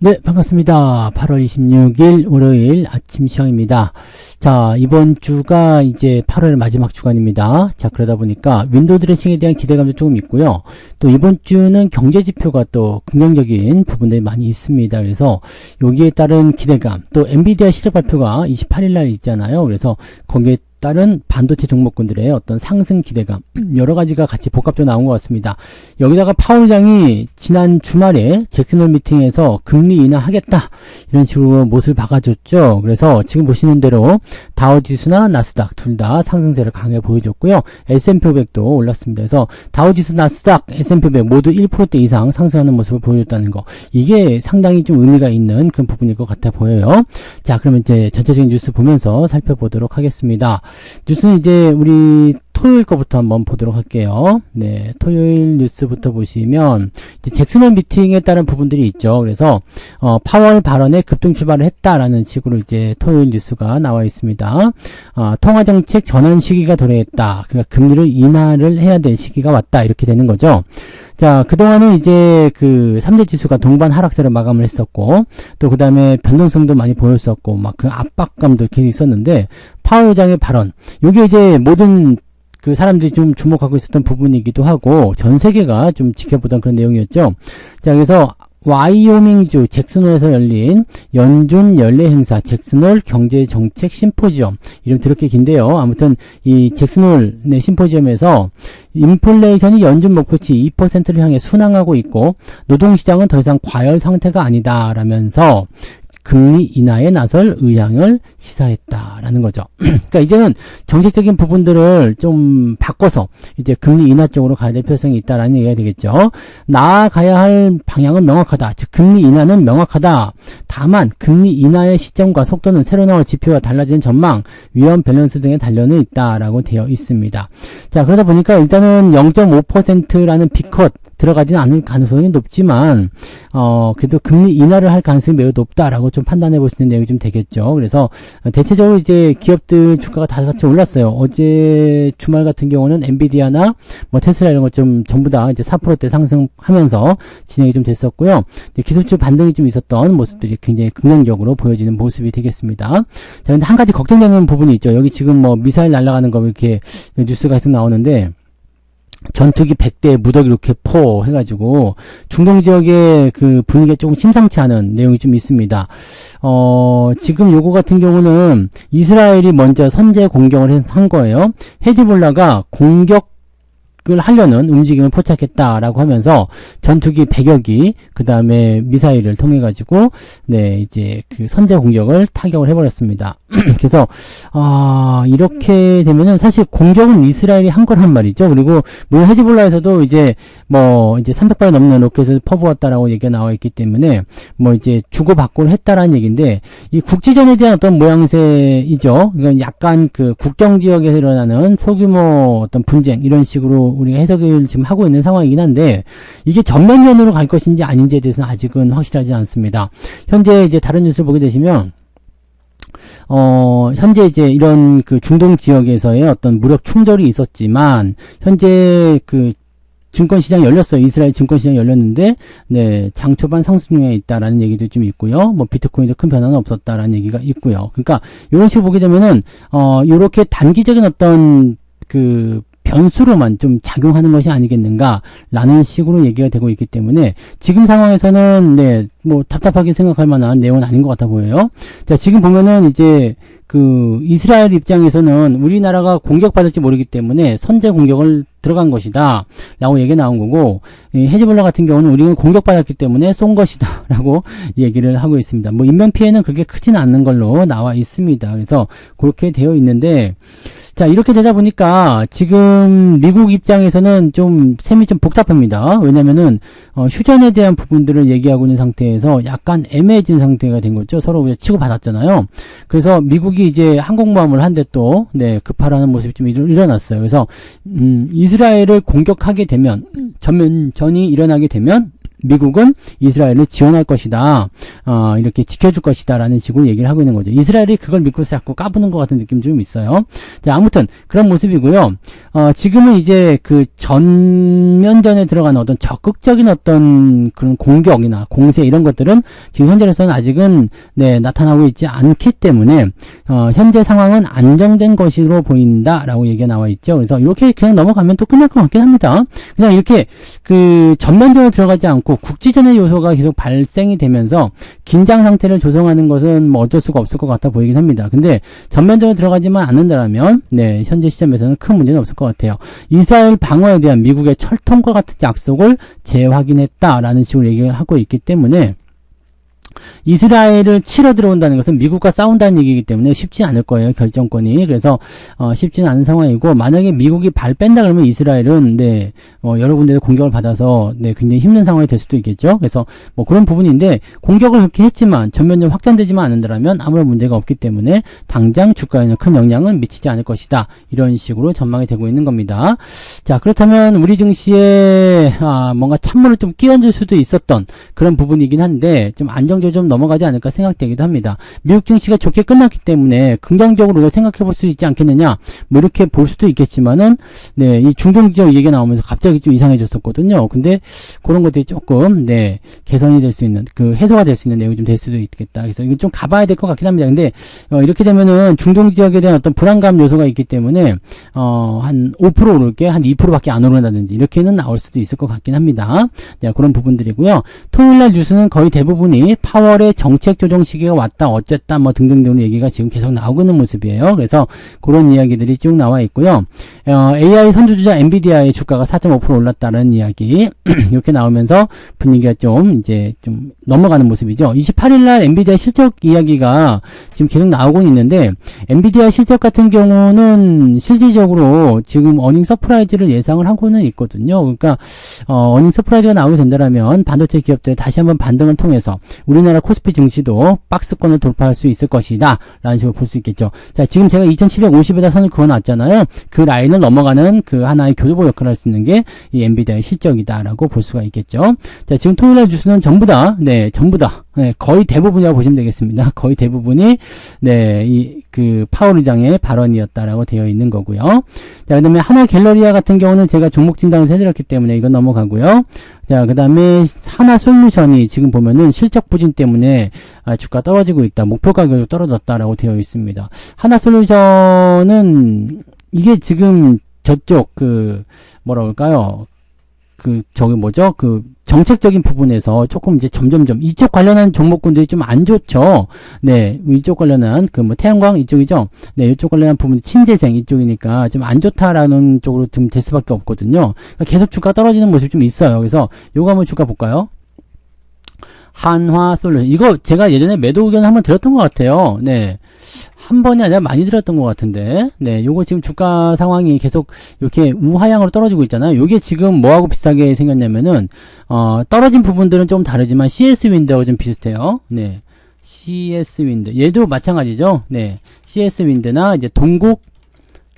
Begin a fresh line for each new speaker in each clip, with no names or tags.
네, 반갑습니다. 8월 26일 월요일 아침 시황입니다. 자, 이번 주가 이제 8월 마지막 주간입니다. 자, 그러다 보니까 윈도우 드레싱에 대한 기대감도 조금 있고요. 또 이번 주는 경제 지표가 또 긍정적인 부분들이 많이 있습니다. 그래서 여기에 따른 기대감, 또 엔비디아 실적 발표가 28일 날 있잖아요. 그래서 거기에 다른 반도체 종목군들의 어떤 상승 기대감 여러 가지가 같이 복합적으로 나온 것 같습니다. 여기다가 파월 의장이 지난 주말에 잭슨홀 미팅에서 금리 인하하겠다 이런 식으로 못을 박아줬죠. 그래서 지금 보시는 대로 다우지수나 나스닥 둘 다 상승세를 강하게 보여줬고요. S&P 500도 올랐습니다. 그래서 다우지수, 나스닥, S&P 500 모두 1% 이상 상승하는 모습을 보여줬다는 거, 이게 상당히 좀 의미가 있는 그런 부분일 것 같아 보여요. 자, 그러면 이제 전체적인 뉴스 보면서 살펴보도록 하겠습니다. 뉴스는 이제 우리 토요일 거부터 한번 보도록 할게요. 네, 토요일 뉴스부터 보시면 이제 잭슨홀 미팅에 따른 부분들이 있죠. 그래서 파월 발언에 급등 출발을 했다라는 식으로 이제 토요일 뉴스가 나와 있습니다. 통화정책 전환 시기가 도래했다. 그러니까 금리를 인하를 해야 될 시기가 왔다, 이렇게 되는 거죠. 자, 그동안은 이제 그 3대 지수가 동반 하락세로 마감을 했었고, 또 그 다음에 변동성도 많이 보였었고, 막 그 압박감도 계속 있었는데, 파월 의장의 발언, 요게 이제 모든 그 사람들이 좀 주목하고 있었던 부분이기도 하고, 전 세계가 좀 지켜보던 그런 내용이었죠. 자, 그래서 와이오밍주 잭슨홀에서 열린 연준 연례 행사 잭슨홀 경제정책 심포지엄, 이름 더럽게 긴데요. 아무튼 이 잭슨홀 심포지엄에서 인플레이션이 연준 목표치 2%를 향해 순항하고 있고 노동시장은 더 이상 과열 상태가 아니다 라면서 금리 인하에 나설 의향을 시사했다라는 거죠. 그러니까 이제는 정책적인 부분들을 좀 바꿔서 이제 금리 인하 쪽으로 가야 될 필요성이 있다라는 얘기가 되겠죠. 나아가야 할 방향은 명확하다. 즉 금리 인하는 명확하다. 다만 금리 인하의 시점과 속도는 새로 나올 지표와 달라지는 전망, 위험 밸런스 등에 달려는 있다라고 되어 있습니다. 자, 그러다 보니까 일단은 0.5%라는 B컷 들어가지는 않을 가능성이 높지만 그래도 금리 인하를 할 가능성이 매우 높다라고 좀 판단해 볼 수 있는 내용이 좀 되겠죠. 그래서 대체적으로 이제 기업들 주가가 다 같이 올랐어요. 어제 주말 같은 경우는 엔비디아나 뭐 테슬라 이런 것 좀 전부 다 이제 4%대 상승하면서 진행이 좀 됐었고요. 기술주 반등이 좀 있었던 모습들이 굉장히 긍정적으로 보여지는 모습이 되겠습니다. 자, 근데 한 가지 걱정되는 부분이 있죠. 여기 지금 뭐 미사일 날아가는 거 이렇게 뉴스가 계속 나오는데, 전투기 100대 무더기 로켓 포 해가지고 중동 지역의 그 분위기가 조금 심상치 않은 내용이 좀 있습니다. 지금 요거 같은 경우는 이스라엘이 먼저 선제 공격을 한 거예요. 헤즈볼라가 공격을 하려는 움직임을 포착했다라고 하면서 전투기 100여 기, 그 다음에 미사일을 통해 가지고 네, 이제 그 선제 공격을 타격을 해버렸습니다. 그래서 이렇게 되면은 사실 공격은 이스라엘이 한 거란 말이죠. 그리고 물론 헤즈볼라에서도 이제 뭐 이제 300발이 넘는 로켓을 퍼부었다라고 얘기가 나와 있기 때문에 뭐 이제 주고받고를 했다라는 얘기인데, 이 국지전에 대한 어떤 모양새이죠. 이건 약간 그 국경 지역에서 일어나는 소규모 어떤 분쟁, 이런 식으로 우리가 해석을 지금 하고 있는 상황이긴 한데, 이게 전면전으로 갈 것인지 아닌지에 대해서는 아직은 확실하지 않습니다. 현재 이제 다른 뉴스를 보게 되시면 현재 이제 이런 그 중동 지역에서의 어떤 무력 충돌이 있었지만, 현재 그 증권시장이 열렸어요. 이스라엘 증권시장이 열렸는데, 네, 장 초반 상승 중에 있다라는 얘기도 좀 있고요. 뭐, 비트코인도 큰 변화는 없었다라는 얘기가 있고요. 그러니까, 이런 식으로 보게 되면은, 요렇게 단기적인 어떤 그 변수로만 좀 작용하는 것이 아니겠는가라는 식으로 얘기가 되고 있기 때문에, 지금 상황에서는 네, 뭐 답답하게 생각할 만한 내용은 아닌 것 같아 보여요. 자, 지금 보면은 이제 그 이스라엘 입장에서는 우리나라가 공격받을지 모르기 때문에 선제 공격을 들어간 것이다 라고 얘기가 나온 거고, 헤즈볼라 같은 경우는 우리는 공격받았기 때문에 쏜 것이다 라고 얘기를 하고 있습니다. 뭐 인명피해는 그렇게 크지는 않는 걸로 나와 있습니다. 그래서 그렇게 되어 있는데, 자, 이렇게 되다 보니까 지금 미국 입장에서는 좀 셈이 좀 복잡합니다. 왜냐면은 휴전에 대한 부분들을 얘기하고 있는 상태에서 약간 애매해진 상태가 된 거죠. 서로 치고받았잖아요. 그래서 미국이 이제 항공모함을 한 대 또 네, 급발하는 모습이 좀 일어났어요. 그래서 이스라엘을 공격하게 되면, 전면전이 일어나게 되면 미국은 이스라엘을 지원할 것이다. 이렇게 지켜줄 것이다. 라는 식으로 얘기를 하고 있는 거죠. 이스라엘이 그걸 믿고서 자꾸 까부는 것 같은 느낌 좀 있어요. 자, 아무튼 그런 모습이고요. 지금은 이제 그 전면전에 들어가는 어떤 적극적인 어떤 그런 공격이나 공세 이런 것들은 지금 현재로서는 아직은 네, 나타나고 있지 않기 때문에 현재 상황은 안정된 것으로 보인다라고 얘기가 나와 있죠. 그래서 이렇게 그냥 넘어가면 또 끝날 것 같긴 합니다. 그냥 이렇게 그 전면전에 들어가지 않고 국지전의 요소가 계속 발생이 되면서 긴장 상태를 조성하는 것은 뭐 어쩔 수가 없을 것 같아 보이긴 합니다. 근데 전면전에 들어가지만 않는다라면 네, 현재 시점에서는 큰 문제는 없을 것 같아요. 이스라엘 방어에 대한 미국의 철통과 같은 약속을 재확인했다라는 식으로 얘기를 하고 있기 때문에 이스라엘을 치러 들어온다는 것은 미국과 싸운다는 얘기이기 때문에 쉽지 않을 거예요. 결정권이. 그래서 쉽지는 않은 상황이고 만약에 미국이 발 뺀다 그러면 이스라엘은 네, 여러 군데서 공격을 받아서 네, 굉장히 힘든 상황이 될 수도 있겠죠. 그래서 뭐 그런 부분인데 공격을 그렇게 했지만 전면적으로 확장되지만 않는다면 아무런 문제가 없기 때문에 당장 주가에는 큰 영향은 미치지 않을 것이다. 이런 식으로 전망이 되고 있는 겁니다. 자, 그렇다면 우리 증시에 뭔가 찬물을 좀 끼얹을 수도 있었던 그런 부분이긴 한데 좀 안정적으로 좀 넘어가지 않을까 생각되기도 합니다. 미국 증시가 좋게 끝났기 때문에 긍정적으로 우리가 생각해 볼 수 있지 않겠느냐 뭐 이렇게 볼 수도 있겠지만은 네, 이 중동 지역 얘기가 나오면서 갑자기 좀 이상해졌었거든요. 근데 그런 것들이 조금 네, 개선이 될 수 있는 그 해소가 될 수 있는 내용이 좀 될 수도 있겠다. 그래서 이거 좀 가봐야 될 것 같긴 합니다. 근데 이렇게 되면은 중동 지역에 대한 어떤 불안감 요소가 있기 때문에 한 5% 오를 게 한 2%밖에 안 오른다든지 이렇게는 나올 수도 있을 것 같긴 합니다. 자, 그런 부분들이고요. 토요일날 뉴스는 거의 대부분이 파월의 정책 조정 시기가 왔다 어쨌다 뭐 등등등 얘기가 지금 계속 나오고 있는 모습이에요. 그래서 그런 이야기들이 쭉 나와 있고요. AI 선두주자 엔비디아의 주가가 4.5% 올랐다는 이야기 이렇게 나오면서 분위기가 좀 이제 좀 넘어가는 모습이죠. 28일날 엔비디아 실적 이야기가 지금 계속 나오고 있는데 엔비디아 실적 같은 경우는 실질적으로 지금 어닝 서프라이즈를 예상을 하고는 있거든요. 그러니까 어닝 서프라이즈가 나오게 된다면 반도체 기업들이 다시 한번 반등을 통해서 우리나라 코스피 증시도 박스권을 돌파할 수 있을 것이다 라는 식으로 볼 수 있겠죠. 자, 지금 제가 2750에다 선을 그어놨잖아요. 그 라인을 넘어가는 그 하나의 교두보 역할을 할 수 있는 게 이 엔비디아의 실적이다 라고 볼 수가 있겠죠. 자, 지금 토요일날 뉴스는 전부 다 네, 거의 대부분이라고 보시면 되겠습니다. 거의 대부분이 네, 그 파월 의장의 발언이었다라고 되어 있는 거고요. 자, 그다음에 하나 갤러리아 같은 경우는 제가 종목 진단을 해드렸기 때문에 이건 넘어가고요. 자, 그 다음에 하나솔루션이 지금 보면은 실적 부진 때문에 주가 떨어지고 있다. 목표 가격이 떨어졌다라고 되어 있습니다. 하나솔루션은 이게 지금 저쪽 뭐라 그럴까요? 정책적인 부분에서 조금 이제 점점점 이쪽 관련한 종목군들이 좀 안 좋죠. 네, 이쪽 관련한 태양광 이쪽이죠. 네, 이쪽 관련한 부분 신재생 이쪽이니까 좀 안 좋다라는 쪽으로 좀 될 수밖에 없거든요. 그러니까 계속 주가 떨어지는 모습이 좀 있어요. 그래서 요거 한번 주가 볼까요? 한화솔루션 이거 제가 예전에 매도 의견 한번 드렸던 것 같아요. 네. 한 번이 아니라 많이 들었던 것 같은데, 네, 요거 지금 주가 상황이 계속 이렇게 우하향으로 떨어지고 있잖아요. 요게 지금 뭐하고 비슷하게 생겼냐면은, 떨어진 부분들은 좀 다르지만 CS 윈드하고 좀 비슷해요. 네. CS 윈드. 얘도 마찬가지죠. 네. CS 윈드나 이제 동국,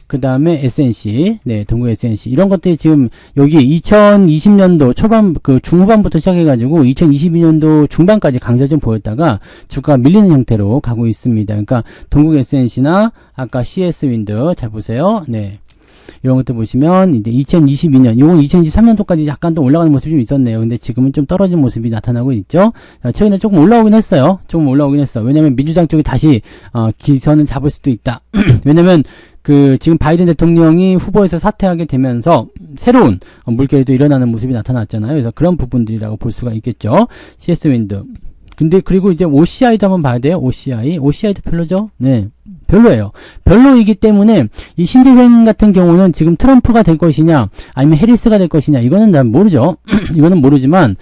그 다음에 SNC, 네, 동국 SNC. 이런 것들이 지금 여기 2020년도 초반, 중후반부터 시작해가지고 2022년도 중반까지 강세 좀 보였다가 주가가 밀리는 형태로 가고 있습니다. 그러니까 동국 SNC나 아까 CS 윈드 잘 보세요. 네. 이런 것들 보시면 이제 2022년, 이건 2023년도까지 약간 또 올라가는 모습이 좀 있었네요. 근데 지금은 좀 떨어진 모습이 나타나고 있죠. 최근에 조금 올라오긴 했어요. 왜냐면 민주당 쪽이 다시 기선을 잡을 수도 있다. 왜냐면 지금 바이든 대통령이 후보에서 사퇴하게 되면서 새로운 물결도 일어나는 모습이 나타났잖아요. 그래서 그런 부분들이라고 볼 수가 있겠죠. CS 윈드. 근데 그리고 이제 OCI도 한번 봐야 돼요. OCI도 별로죠? 네. 별로예요. 별로이기 때문에 이 신재생 같은 경우는 지금 트럼프가 될 것이냐 아니면 해리스가 될 것이냐 이거는 난 모르죠. 이거는 모르지만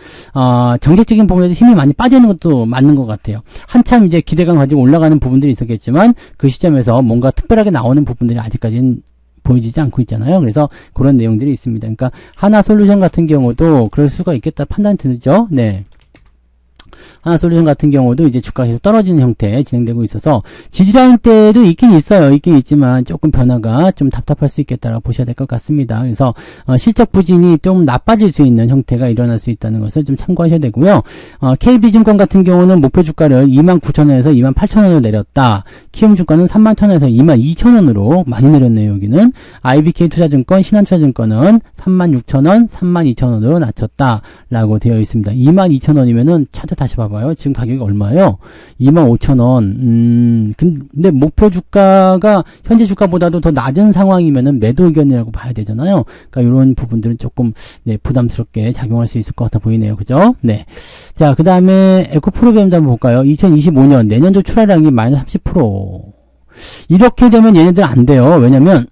정책적인 부분에서 힘이 많이 빠지는 것도 맞는 것 같아요. 한참 이제 기대감 가지고 올라가는 부분들이 있었겠지만 그 시점에서 뭔가 특별하게 나오는 부분들이 아직까지는 보이지 않고 있잖아요. 그래서 그런 내용들이 있습니다. 그러니까 하나솔루션 같은 경우도 그럴 수가 있겠다 판단 드죠. 네. 하나솔루션 같은 경우도 이제 주가가 계속 떨어지는 형태 진행되고 있어서 지지라인 때도 있긴 있어요. 있긴 있지만 조금 변화가 좀 답답할 수 있겠다라고 보셔야 될 것 같습니다. 그래서 실적 부진이 좀 나빠질 수 있는 형태가 일어날 수 있다는 것을 좀 참고하셔야 되고요. KB증권 같은 경우는 목표 주가를 29,000원에서 28,000원으로 내렸다. 키움증권은 31,000원에서 22,000원으로 많이 내렸네요. 여기는 IBK투자증권, 신한투자증권은 36,000원, 32,000원으로 낮췄다라고 되어 있습니다. 22,000원이면은 차트 다시 봐봐요. 지금 가격이 얼마예요? 25,000원. 근데 목표 주가가 현재 주가보다도 더 낮은 상황이면은 매도 의견이라고 봐야 되잖아요. 그러니까 이런 부분들은 조금 부담스럽게 작용할 수 있을 것 같아 보이네요. 그죠? 네. 자, 그 다음에 에코프로비엠도 한번 볼까요? 2025년 내년도 출하량이 마이너스 30%. 이렇게 되면 얘네들 안 돼요. 왜냐면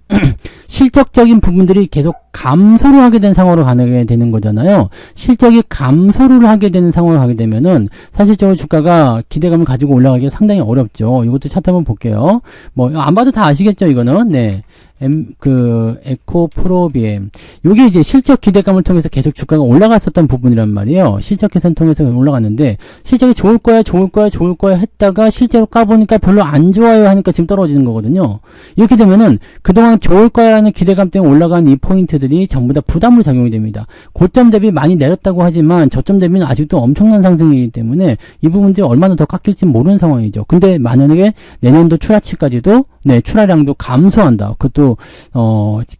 실적적인 부분들이 계속 감소를 하게 된 상황으로 가게 되는 거잖아요. 실적이 감소를 하게 되는 상황으로 가게 되면은 사실적으로 주가가 기대감을 가지고 올라가기가 상당히 어렵죠. 이것도 차트 한번 볼게요. 뭐 안 봐도 다 아시겠죠, 이거는. 네. 에코프로비엠. 요게 이제 실적 기대감을 통해서 계속 주가가 올라갔었던 부분이란 말이에요. 실적 개선 통해서 올라갔는데, 실적이 좋을 거야 했다가 실제로 까보니까 별로 안 좋아요 하니까 지금 떨어지는 거거든요. 이렇게 되면은 그동안 좋을 거야라는 기대감 때문에 올라간 이 포인트들이 전부 다 부담으로 작용이 됩니다. 고점 대비 많이 내렸다고 하지만 저점 대비는 아직도 엄청난 상승이기 때문에 이 부분들이 얼마나 더 깎일지 모르는 상황이죠. 근데 만약에 내년도 출하치까지도 출하량도 감소한다. 그것도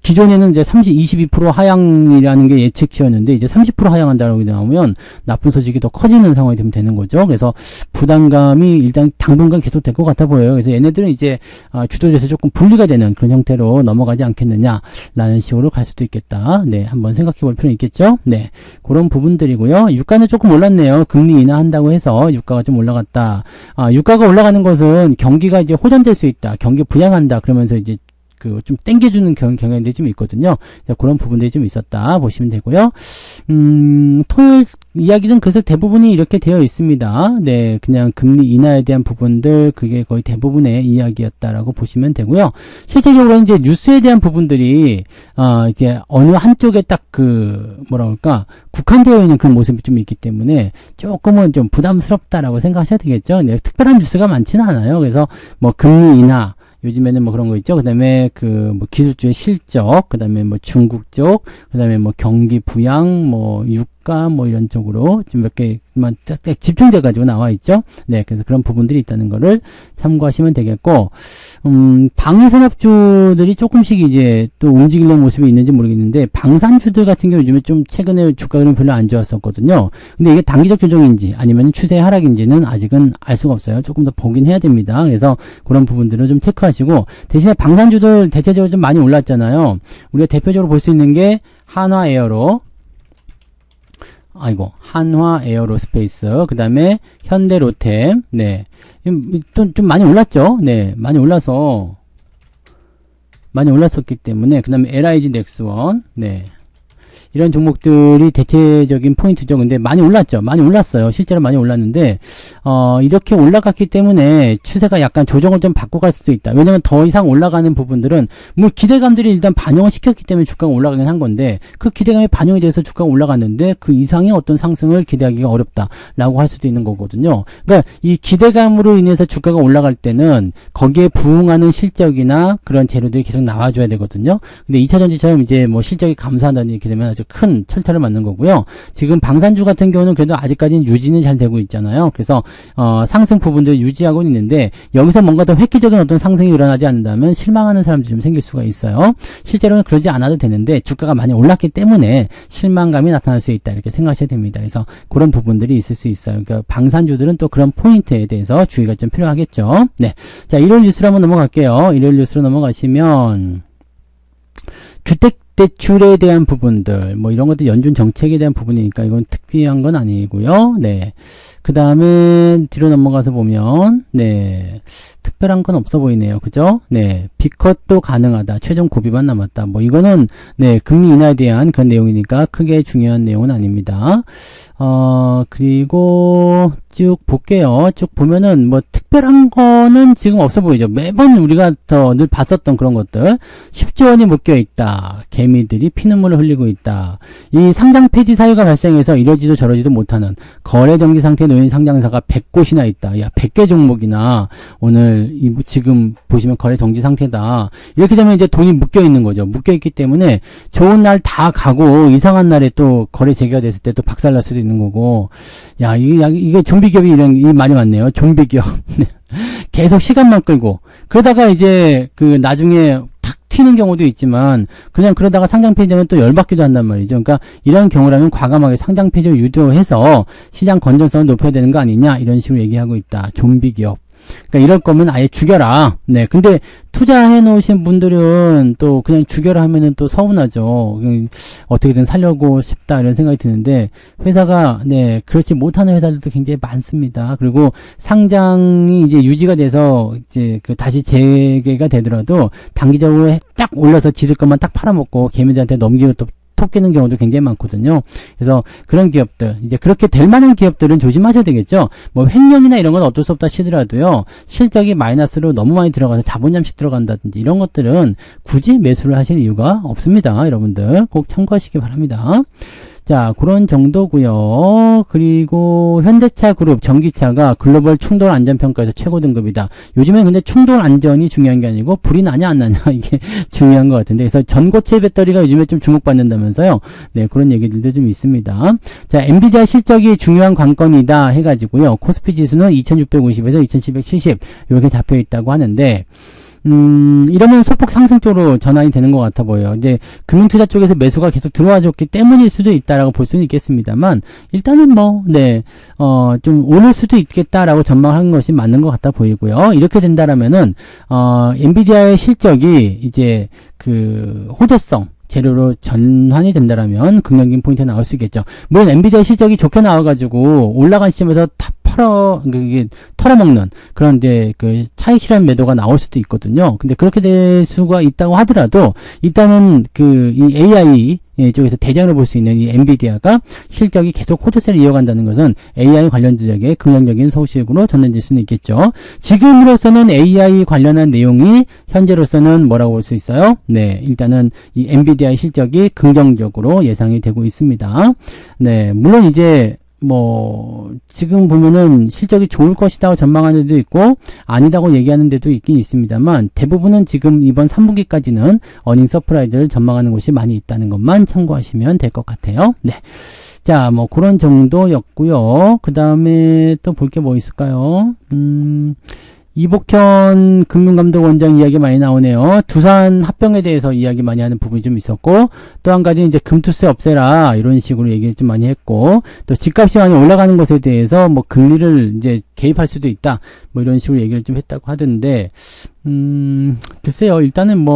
기존에는 이제 22% 하향이라는 게 예측치였는데 이제 30% 하향한다라고 나오면 나쁜 소식이 더 커지는 상황이 되는 거죠. 그래서 부담감이 일단 당분간 계속 될 것 같아 보여요. 그래서 얘네들은 이제 주도주에서 조금 분리가 되는 그런 형태로 넘어가지 않겠느냐라는 식으로 갈 수도 있겠다. 네, 한번 생각해 볼 필요는 있겠죠. 네, 그런 부분들이고요. 유가는 조금 올랐네요. 금리 인하한다고 해서 유가가 좀 올라갔다. 유가가 올라가는 것은 경기가 이제 호전될 수 있다. 경기 부양한다. 그러면서 이제 좀 땡겨주는 경향들이 좀 있거든요. 그런 부분들이 좀 있었다 보시면 되고요. 토요일 이야기는 그래서 대부분이 이렇게 되어 있습니다. 네, 그냥 금리 인하에 대한 부분들, 그게 거의 대부분의 이야기였다라고 보시면 되고요. 실제적으로는 이제 뉴스에 대한 부분들이, 이제 어느 한쪽에 딱 국한되어 있는 그런 모습이 좀 있기 때문에 조금은 좀 부담스럽다라고 생각하셔야 되겠죠. 네, 특별한 뉴스가 많지는 않아요. 그래서 금리 인하, 요즘에는 그런 거 있죠. 그 다음에 기술주의 실적, 그 다음에 중국 쪽, 그 다음에 경기 부양, 유가, 이런 쪽으로 좀 몇 개만 딱 집중돼가지고 나와 있죠. 네, 그래서 그런 부분들이 있다는 거를 참고하시면 되겠고, 방위산업주들이 조금씩 이제 또 움직이는 모습이 있는지 모르겠는데, 방산주들 같은 경우 요즘에 좀 최근에 주가 흐름이 별로 안 좋았었거든요. 근데 이게 단기적 조정인지 아니면 추세 하락인지는 아직은 알 수가 없어요. 조금 더 보긴 해야 됩니다. 그래서 그런 부분들을 좀 체크하시고, 대신에 방산주들 대체적으로 좀 많이 올랐잖아요. 우리가 대표적으로 볼 수 있는 게 한화 에어로스페이스, 그 다음에 현대로템, 네. 좀 많이 올랐죠? 네. 많이 올랐었기 때문에, 그 다음에 LIG 넥스원, 네. 이런 종목들이 대체적인 포인트죠. 근데 많이 올랐죠. 많이 올랐어요. 실제로 많이 올랐는데 이렇게 올라갔기 때문에 추세가 약간 조정을 좀 받고 갈 수도 있다. 왜냐면 더 이상 올라가는 부분들은 기대감들이 일단 반영을 시켰기 때문에 주가가 올라가긴 한 건데 그 기대감이 반영이 돼서 주가가 올라갔는데 그 이상의 어떤 상승을 기대하기가 어렵다라고 할 수도 있는 거거든요. 그러니까 이 기대감으로 인해서 주가가 올라갈 때는 거기에 부응하는 실적이나 그런 재료들이 계속 나와줘야 되거든요. 근데 2차전지처럼 이제 실적이 감소한다는 이렇게 되면 아주 큰 철퇴를 맞는 거고요. 지금 방산주 같은 경우는 그래도 아직까지는 유지는 잘 되고 있잖아요. 그래서 상승 부분들 유지하고 있는데 여기서 뭔가 더 획기적인 어떤 상승이 일어나지 않는다면 실망하는 사람들이 좀 생길 수가 있어요. 실제로는 그러지 않아도 되는데 주가가 많이 올랐기 때문에 실망감이 나타날 수 있다 이렇게 생각하셔야 됩니다. 그래서 그런 부분들이 있을 수 있어요. 그러니까 방산주들은 또 그런 포인트에 대해서 주의가 좀 필요하겠죠. 네, 자 일요일 뉴스로 한번 넘어갈게요. 일요일 뉴스로 넘어가시면 주택대출에 대한 부분들, 이런 것들 연준 정책에 대한 부분이니까 이건 특별한 건 아니고요. 네. 그 다음에 뒤로 넘어가서 보면, 네. 특별한 건 없어 보이네요. 그죠? 네. B컷도 가능하다. 최종 고비만 남았다. 이거는, 네. 금리 인하에 대한 그런 내용이니까 크게 중요한 내용은 아닙니다. 그리고 쭉 볼게요. 쭉 보면은 특별한 거는 지금 없어 보이죠. 매번 우리가 늘 봤었던 그런 것들. 10조 원이 묶여 있다. 개미들이 피눈물을 흘리고 있다. 이 상장 폐지 사유가 발생해서 이러지도 저러지도 못하는 거래 정지 상태에 놓인 상장사가 100곳이나 있다. 야, 100개 종목이나 오늘 지금 보시면 거래 정지 상태다. 이렇게 되면 이제 돈이 묶여 있는 거죠. 묶여 있기 때문에 좋은 날 다 가고 이상한 날에 또 거래 재개가 됐을 때 또 박살날 수도 있는 거고. 야, 이게 좀비 기업이 이 말이 맞네요. 좀비 기업. 계속 시간만 끌고 그러다가 이제 나중에 탁 튀는 경우도 있지만 그냥 그러다가 상장 폐지되면 또 열받기도 한단 말이죠. 그러니까 이런 경우라면 과감하게 상장 폐지를 유도해서 시장 건전성을 높여야 되는 거 아니냐 이런 식으로 얘기하고 있다. 좀비 기업. 그러니까 이럴 거면 아예 죽여라. 네. 근데 투자해 놓으신 분들은 또 그냥 죽여라 하면은 또 서운하죠. 어떻게든 살려고 싶다 이런 생각이 드는데 회사가 그렇지 못하는 회사들도 굉장히 많습니다. 그리고 상장이 이제 유지가 돼서 이제 다시 재개가 되더라도 단기적으로 딱 올려서 지들 것만 딱 팔아먹고 개미들한테 넘기고 또 톡 깨는 경우도 굉장히 많거든요. 그래서 그런 기업들, 이제 그렇게 될 만한 기업들은 조심하셔야 되겠죠. 뭐 횡령이나 이런 건 어쩔 수 없다 치더라도요. 실적이 마이너스로 너무 많이 들어가서 자본 잠식 들어간다든지 이런 것들은 굳이 매수를 하실 이유가 없습니다. 여러분들 꼭 참고하시기 바랍니다. 자, 그런 정도고요. 그리고 현대차 그룹 전기차가 글로벌 충돌 안전평가에서 최고 등급이다. 요즘에 근데 충돌 안전이 중요한 게 아니고 불이 나냐 안 나냐 이게 중요한 것 같은데, 그래서 전고체 배터리가 요즘에 좀 주목받는다면서요. 네, 그런 얘기들도 좀 있습니다. 자, 엔비디아 실적이 중요한 관건이다 해가지고요. 코스피 지수는 2650에서 2770 이렇게 잡혀 있다고 하는데, 이러면 소폭 상승 쪽으로 전환이 되는 것 같아 보여요. 이제 금융투자 쪽에서 매수가 계속 들어와 줬기 때문일 수도 있다라고 볼 수는 있겠습니다만, 일단은 좀 오를 수도 있겠다라고 전망하는 것이 맞는 것 같아 보이고요. 이렇게 된다라면은, 엔비디아의 실적이 이제 호재성, 재료로 전환이 된다라면 긍정적인 포인트가 나올 수 있겠죠. 물론 엔비디아 실적이 좋게 나와가지고 올라간 시점에서 다 털어먹는 그런 이제 차익 실현 매도가 나올 수도 있거든요. 근데 그렇게 될 수가 있다고 하더라도 일단은 이 AI 쪽에서 대장을 볼 수 있는 이 엔비디아가 실적이 계속 호조세를 이어간다는 것은 AI 관련주에게 긍정적인 소식으로 전해질 수는 있겠죠. 지금으로서는 AI 관련한 내용이 현재로서는 뭐라고 볼 수 있어요? 네, 일단은 이 엔비디아의 실적이 긍정적으로 예상이 되고 있습니다. 네, 물론 이제 지금 보면은 실적이 좋을 것이라고 전망하는 데도 있고, 아니다고 얘기하는 데도 있긴 있습니다만, 대부분은 지금 이번 3분기까지는 어닝 서프라이즈를 전망하는 곳이 많이 있다는 것만 참고하시면 될 것 같아요. 네. 자, 그런 정도였고요. 그 다음에 또 볼 게 뭐 있을까요? 이복현 금융감독원장 이야기 많이 나오네요. 두산 합병에 대해서 이야기 많이 하는 부분이 좀 있었고, 또 한 가지 이제 금투세 없애라 이런 식으로 얘기를 좀 많이 했고, 또 집값이 많이 올라가는 것에 대해서 금리를 이제 개입할 수도 있다 이런 식으로 얘기를 좀 했다고 하던데, 글쎄요. 일단은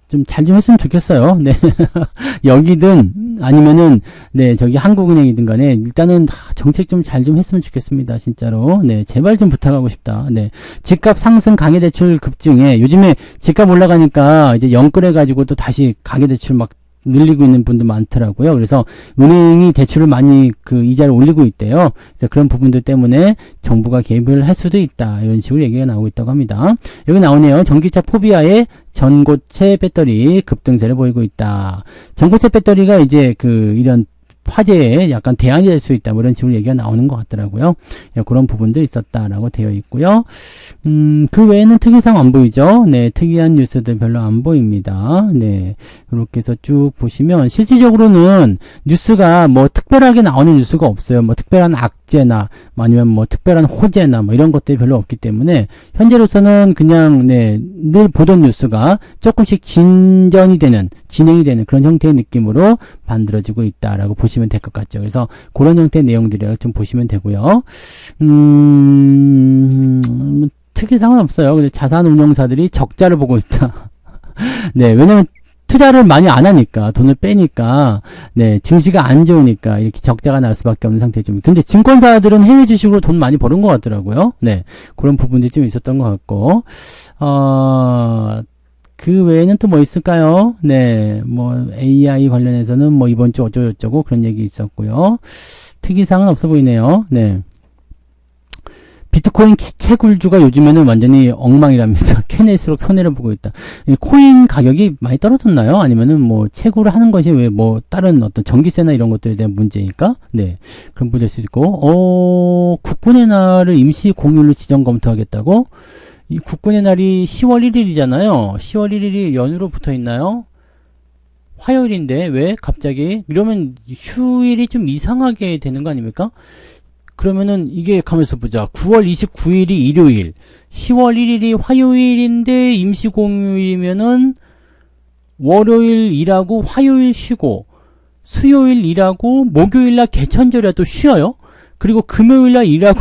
좀 잘 좀 했으면 좋겠어요. 네. 여기든 아니면은 저기 한국은행이든 간에 일단은 정책 좀 잘 좀 했으면 좋겠습니다. 진짜로. 네. 제발 좀 부탁하고 싶다. 네. 집값 상승 가계대출 급증에 요즘에 집값 올라가니까 이제 영끌해 가지고 또 다시 가계대출 막 늘리고 있는 분도 많더라고요. 그래서 은행이 대출을 많이 이자를 올리고 있대요. 그래서 그런 부분들 때문에 정부가 개입을 할 수도 있다. 이런 식으로 얘기가 나오고 있다고 합니다. 여기 나오네요. 전기차 포비아의 전고체 배터리 급등세를 보이고 있다. 전고체 배터리가 이제 이런 화재에 약간 대안이 될 수 있다. 이런 식으로 얘기가 나오는 것 같더라고요. 그런 부분도 있었다라고 되어 있고요. 그 외에는 특이사항 안 보이죠? 네, 특이한 뉴스들 별로 안 보입니다. 네, 이렇게 해서 쭉 보시면 실질적으로는 뉴스가 특별하게 나오는 뉴스가 없어요. 특별한 악재나 아니면 특별한 호재나 이런 것들이 별로 없기 때문에 현재로서는 그냥 늘 보던 뉴스가 조금씩 진행이 되는 그런 형태의 느낌으로 만들어지고 있다라고 보시면 될 것 같죠. 그래서 그런 형태의 내용들을 좀 보시면 되고요. 특이사항은 없어요. 근데 자산운용사들이 적자를 보고 있다. 네, 왜냐면 투자를 많이 안 하니까, 돈을 빼니까, 증시가 안 좋으니까 이렇게 적자가 날 수밖에 없는 상태죠. 근데 증권사들은 해외 주식으로 돈 많이 버는 것 같더라고요. 네, 그런 부분들이 좀 있었던 것 같고, 그 외에는 또 뭐 있을까요? 네, AI 관련해서는 이번 주 어쩌고저쩌고 그런 얘기 있었고요. 특이사항은 없어 보이네요. 네. 비트코인 채굴주가 요즘에는 완전히 엉망이랍니다. 캐낼수록 손해를 보고 있다. 코인 가격이 많이 떨어졌나요? 아니면은 뭐 채굴을 하는 것이 왜 뭐 다른 어떤 전기세나 이런 것들에 대한 문제니까? 네. 그런 문제일 수 있고, 국군의 날을 임시 공휴일로 지정 검토하겠다고? 이 국군의 날이 10월 1일이잖아요. 10월 1일이 연휴로 붙어 있나요? 화요일인데 왜 갑자기? 이러면 휴일이 좀 이상하게 되는 거 아닙니까? 그러면은 이게 가면서 보자. 9월 29일이 일요일, 10월 1일이 화요일인데 임시공휴일이면은 월요일 일하고 화요일 쉬고 수요일 일하고 목요일날 개천절이라 또 쉬어요. 그리고 금요일날 일하고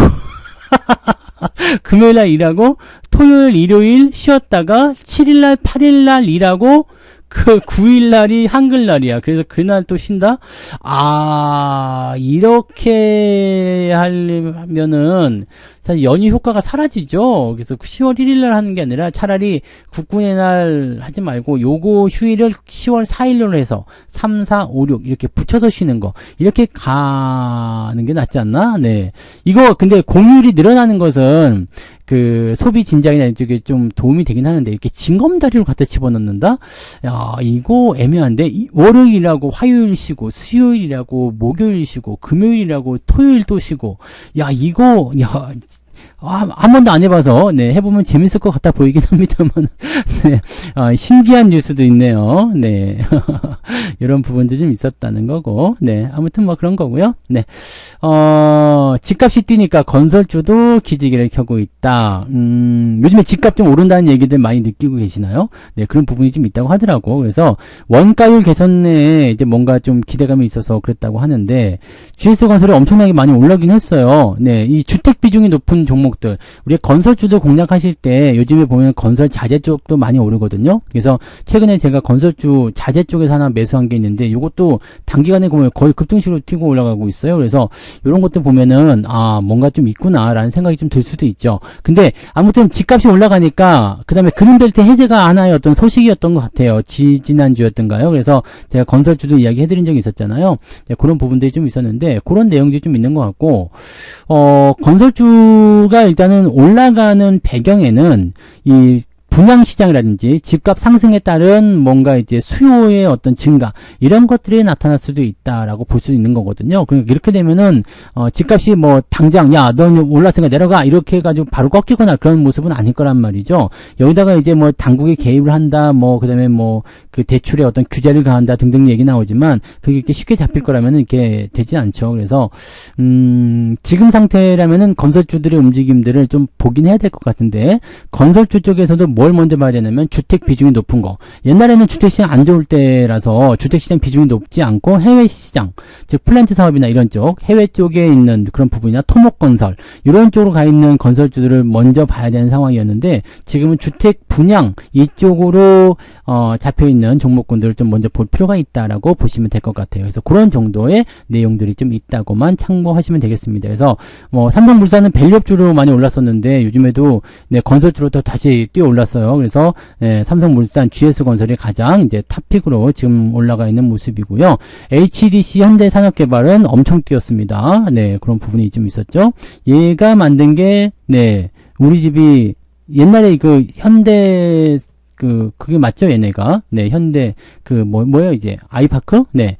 금요일날 일하고 토요일 일요일 쉬었다가 7일날 8일날 일하고 그 9일날이 한글날이야. 그래서 그날 또 쉰다? 이렇게 하려면은 사실 연휴 효과가 사라지죠. 그래서 10월 1일날 하는 게 아니라 차라리 국군의 날 하지 말고 요거 휴일을 10월 4일로 해서 3, 4, 5, 6 이렇게 붙여서 쉬는 거. 이렇게 가는 게 낫지 않나? 네. 이거 근데 공휴일이 늘어나는 것은 그 소비 진작이나 이쪽에 좀 도움이 되긴 하는데 이렇게 징검다리로 갖다 집어넣는다? 야, 이거 애매한데 월요일이라고 화요일 쉬고 수요일이라고 목요일 쉬고 금요일이라고 토요일 또 쉬고 이거 한 번도 안 해봐서 네 해보면 재밌을 것 같아 보이긴 합니다만 네, 신기한 뉴스도 있네요. 네 이런 부분도 좀 있었다는 거고 네 아무튼 뭐 그런 거고요. 네 집값이 뛰니까 건설주도 기지개를 켜고 있다. 요즘에 집값 좀 오른다는 얘기들 많이 느끼고 계시나요? 네 그런 부분이 좀 있다고 하더라고. 그래서 원가율 개선에 이제 뭔가 좀 기대감이 있어서 그랬다고 하는데 GS건설이 엄청나게 많이 올라긴 했어요. 네 이 주택 비중이 높은 종목들 우리 건설주도 공략하실 때 요즘에 보면 건설 자재 쪽도 많이 오르거든요. 그래서 최근에 제가 건설주 자재 쪽에서 하나 매수한 게 있는데 이것도 단기간에 보면 거의 급등식으로 튀고 올라가고 있어요. 그래서 이런 것들 보면은 뭔가 좀 있구나라는 생각이 좀 들 수도 있죠. 근데 아무튼 집값이 올라가니까 그 다음에 그린벨트 해제가 하나의 어떤 소식이었던 것 같아요. 지난주였던가요? 그래서 제가 건설주도 이야기 해드린 적이 있었잖아요. 네, 그런 부분들이 좀 있었는데 그런 내용들이 좀 있는 것 같고 건설주가 일단은 올라가는 배경에는 이 분양시장이라든지 집값 상승에 따른 뭔가 이제 수요의 어떤 증가 이런 것들이 나타날 수도 있다라고 볼 수 있는 거거든요. 그러니까 이렇게 되면은 집값이 뭐 당장 넌 올랐으니까 내려가 이렇게 해가지고 바로 꺾이거나 그런 모습은 아닐 거란 말이죠. 여기다가 이제 뭐 당국이 개입을 한다 뭐 그다음에 뭐 그 대출에 어떤 규제를 가한다 등등 얘기 나오지만 그게 이렇게 쉽게 잡힐 거라면은 이렇게 되지 않죠. 그래서 지금 상태라면은 건설주들의 움직임들을 좀 보긴 해야 될 것 같은데 건설주 쪽에서도 뭘 먼저 봐야 되냐면 주택 비중이 높은 거. 옛날에는 주택시장 안 좋을 때라서 주택시장 비중이 높지 않고 해외시장, 즉 플랜트 사업이나 이런 쪽, 해외 쪽에 있는 그런 부분이나 토목건설 이런 쪽으로 가 있는 건설주들을 먼저 봐야 되는 상황이었는데 지금은 주택 분양 이쪽으로 잡혀있는 종목군들을 좀 먼저 볼 필요가 있다라고 보시면 될 것 같아요. 그래서 그런 정도의 내용들이 좀 있다고만 참고하시면 되겠습니다. 그래서 뭐 삼성물산은 밸류업주로 많이 올랐었는데 요즘에도 네, 건설주로 또 다시 뛰어 올랐어요. 그래서 삼성물산, GS건설이 가장 이제 탑픽으로 지금 올라가 있는 모습이고요. HDC 현대산업개발은 엄청 뛰었습니다. 네, 그런 부분이 좀 있었죠. 얘가 만든 게 우리 집이 옛날에 그 현대 그게 맞죠, 얘네가? 네, 현대 뭐예요, 이제 아이파크? 네.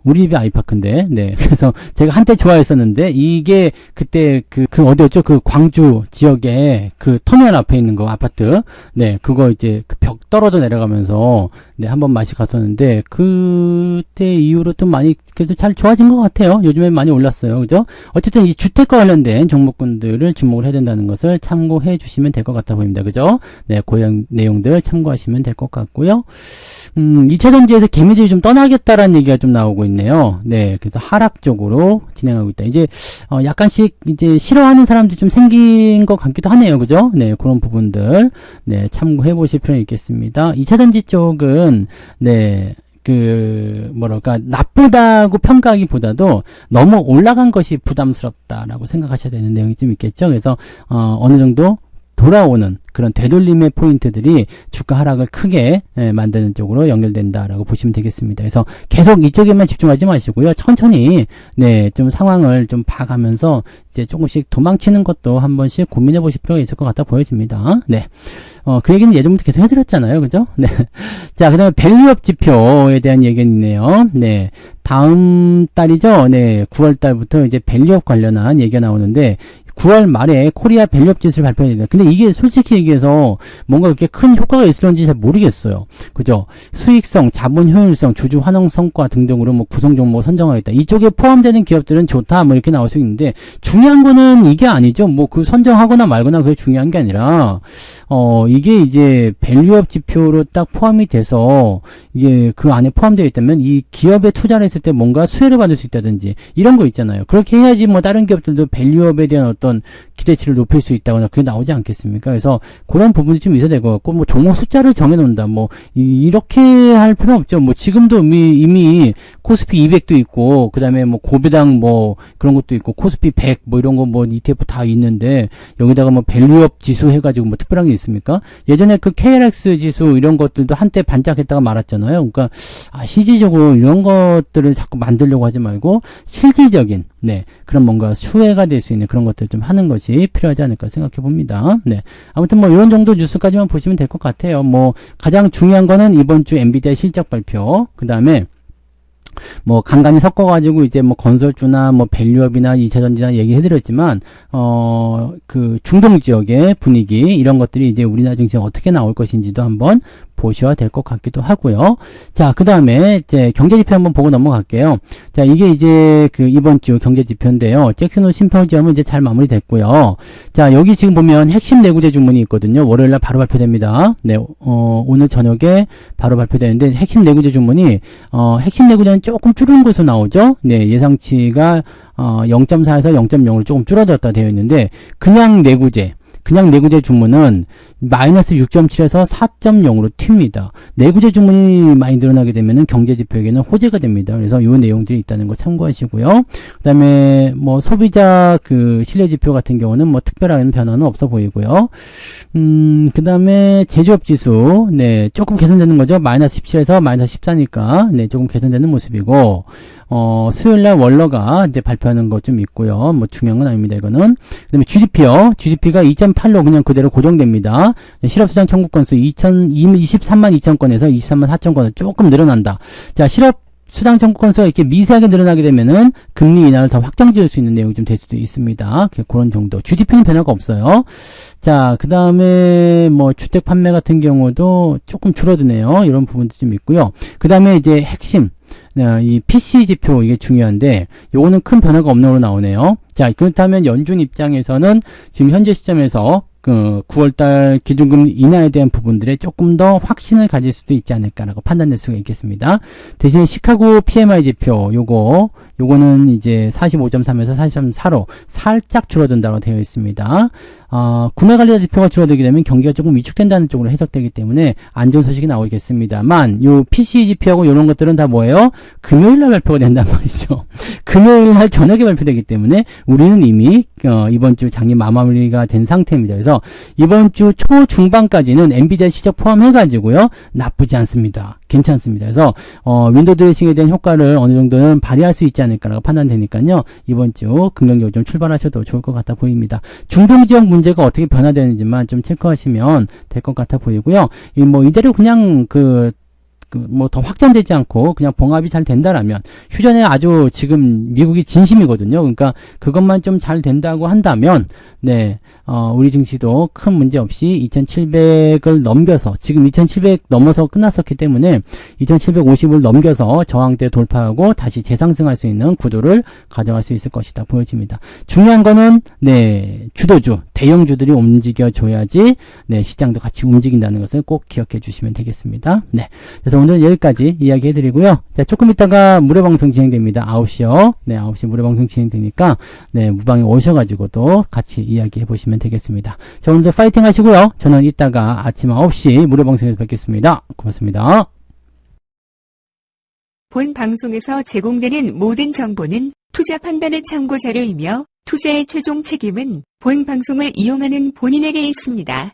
우리 집이 아이파크인데, 네. 그래서 제가 한때 좋아했었는데, 이게 그때 어디였죠? 그 광주 지역에 그 터미널 앞에 있는 거, 아파트. 네. 그거 이제 그 벽 떨어져 내려가면서, 네. 한번 맛이 갔었는데, 그때 이후로 좀 많이, 그래도 잘 좋아진 것 같아요. 요즘에 많이 올랐어요. 그죠? 어쨌든 이 주택과 관련된 종목군들을 주목을 해야 된다는 것을 참고해 주시면 될 것 같아 보입니다. 그죠? 네. 고양 내용들 참고하시면 될 것 같고요. 2차전지에서 개미들이 좀 떠나겠다라는 얘기가 좀 나오고 있네요. 네, 그래서 하락 쪽으로 진행하고 있다. 이제, 약간씩 이제 싫어하는 사람들이 좀 생긴 것 같기도 하네요. 그죠? 네, 그런 부분들, 네, 참고해 보실 필요가 있겠습니다. 2차전지 쪽은, 네, 나쁘다고 평가하기보다도 너무 올라간 것이 부담스럽다라고 생각하셔야 되는 내용이 좀 있겠죠. 그래서, 어느 정도 돌아오는 그런 되돌림의 포인트들이 주가 하락을 크게 만드는 쪽으로 연결된다라고 보시면 되겠습니다. 그래서 계속 이쪽에만 집중하지 마시고요. 천천히 좀 상황을 좀 봐가면서 이제 조금씩 도망치는 것도 한 번씩 고민해 보실 필요가 있을 것 같아 보여집니다. 그 얘기는 예전부터 계속 해드렸잖아요. 그죠? 자, 그 다음에 밸류업 지표에 대한 얘기가 있네요. 다음 달이죠? 9월 달부터 이제 밸류업 관련한 얘기가 나오는데, 9월 말에 코리아 밸류업 지수를 발표해야 됩니다. 근데 이게 솔직히 얘기해서 뭔가 그렇게 큰 효과가 있을런지 잘 모르겠어요. 그죠? 수익성, 자본 효율성, 주주 환원 성과 등등으로 뭐 구성 종목 선정하겠다. 이쪽에 포함되는 기업들은 좋다. 뭐 이렇게 나올 수 있는데, 중요한 거는 이게 아니죠. 뭐 그 선정하거나 말거나 그게 중요한 게 아니라, 이게 이제 밸류업 지표로 딱 포함이 돼서 이게 그 안에 포함되어 있다면 이 기업에 투자를 했을 때 뭔가 수혜를 받을 수 있다든지 이런 거 있잖아요. 그렇게 해야지 뭐 다른 기업들도 밸류업에 대한 어떤 기대치를 높일 수 있다거나 그게 나오지 않겠습니까? 그래서 그런 부분이 좀 있어야 될 것 같고, 뭐 종목 숫자를 정해놓는다. 뭐 이렇게 할 필요는 없죠. 뭐 지금도 이미 코스피 200도 있고, 그 다음에 뭐 고배당 뭐 그런 것도 있고, 코스피 100 뭐 이런 거 뭐 ETF 다 있는데 여기다가 뭐 밸류업 지수 해가지고 뭐 특별한 게 있습니까? 예전에 그 KLX 지수 이런 것들도 한때 반짝했다가 말았잖아요. 그러니까 실질적으로 이런 것들을 자꾸 만들려고 하지 말고 실질적인 그런 뭔가 수혜가 될 수 있는 그런 것들 좀 하는 것이 필요하지 않을까 생각해 봅니다. 아무튼 뭐 이런 정도 뉴스까지만 보시면 될 것 같아요. 뭐 가장 중요한 거는 이번 주 엔비디아 실적 발표, 그 다음에 뭐 간간히 섞어가지고 이제 뭐 건설주나 뭐 밸류업이나 2차전지나 얘기해드렸지만 그 중동 지역의 분위기 이런 것들이 이제 우리나라 증시에 어떻게 나올 것인지도 한번 보셔야 될 것 같기도 하고요. 자, 그 다음에 이제 경제지표 한번 보고 넘어갈게요. 자, 이게 이제 그 이번 주 경제지표인데요. 잭슨홀 심포지엄은 이제 잘 마무리됐고요. 자, 여기 지금 보면 핵심 내구재 주문이 있거든요. 월요일날 바로 발표됩니다. 오늘 저녁에 바로 발표되는데 핵심 내구재 주문이 핵심 내구재는 조금 줄은 것으로 나오죠. 예상치가 0.4에서 0.0으로 조금 줄어들었다 되어 있는데 그냥 내구재 주문은 마이너스 6.7에서 4.0으로 튑니다. 내구재 주문이 많이 늘어나게 되면은 경제지표에게는 호재가 됩니다. 그래서 이 내용들이 있다는 거 참고하시고요. 그 다음에 뭐 소비자 그 신뢰지표 같은 경우는 뭐 특별한 변화는 없어 보이고요. 그 다음에 제조업 지수, 조금 개선되는 거죠. 마이너스 17에서 마이너스 14니까, 조금 개선되는 모습이고, 수요일날 월러가 이제 발표하는 거 좀 있고요. 뭐 중요한 건 아닙니다, 이거는. 그 다음에 GDP요. GDP가 2.8로 그냥 그대로 고정됩니다. 실업수당 청구 건수 23만 2천 건에서 23만 4천 건으로 조금 늘어난다. 자, 실업수당 청구 건수가 이렇게 미세하게 늘어나게 되면은 금리 인하를 더 확정 지을 수 있는 내용이 좀 될 수도 있습니다. 그런 정도. GDP는 변화가 없어요. 자, 그 다음에 뭐 주택 판매 같은 경우도 조금 줄어드네요. 이런 부분도 좀 있고요. 그 다음에 이제 핵심. 이 PC 지표 이게 중요한데 요거는 큰 변화가 없는 걸로 나오네요. 자, 그렇다면 연준 입장에서는 지금 현재 시점에서 그 9월달 기준금리 인하에 대한 부분들에 조금 더 확신을 가질 수도 있지 않을까라고 판단될 수가 있겠습니다. 대신 시카고 PMI 지표 요거는 이제 45.3에서 40.4로 살짝 줄어든다고 되어 있습니다. 구매관리자 지표가 줄어들게 되면 경기가 조금 위축된다는 쪽으로 해석되기 때문에 안 좋은 소식이 나오겠습니다만 요 PCE 지표하고 이런 것들은 다 뭐예요? 금요일날 발표가 된단 말이죠. 금요일날 저녁에 발표되기 때문에 우리는 이미 이번 주 장이 마무리가 된 상태입니다. 그래서 이번 주 초중반까지는 엔비디아 시적 포함해가지고요 나쁘지 않습니다. 괜찮습니다. 그래서 윈도우 드레싱에 대한 효과를 어느 정도는 발휘할 수 있지 않을까라고 판단되니까요. 이번 주 긍정적으로 좀 출발하셔도 좋을 것 같아 보입니다. 중동 지역 문제가 어떻게 변화되는지만 좀 체크하시면 될 것 같아 보이고요. 뭐 이대로 그냥 뭐 더 확장되지 않고 그냥 봉합이 잘 된다라면 휴전에 아주 지금 미국이 진심이거든요. 그러니까 그것만 좀 잘 된다고 한다면 우리 증시도 큰 문제 없이 2700을 넘겨서 지금 2700 넘어서 끝났었기 때문에 2750을 넘겨서 저항대 돌파하고 다시 재상승할 수 있는 구도를 가져갈 수 있을 것이다 보여집니다. 중요한 거는 주도주 대형주들이 움직여줘야지 시장도 같이 움직인다는 것을 꼭 기억해 주시면 되겠습니다. 그래서 오늘 여기까지 이야기 해드리고요. 자, 조금 있다가 무료방송 진행됩니다. 9시요. 9시 무료방송 진행되니까 무방에 오셔가지고도 같이 이야기 해보시면 되겠습니다. 자, 오늘도 파이팅 하시고요. 저는 이따가 아침 9시 무료방송에서 뵙겠습니다. 고맙습니다.
본 방송에서 제공되는 모든 정보는 투자 판단의 참고 자료이며 투자의 최종 책임은 본 방송을 이용하는 본인에게 있습니다.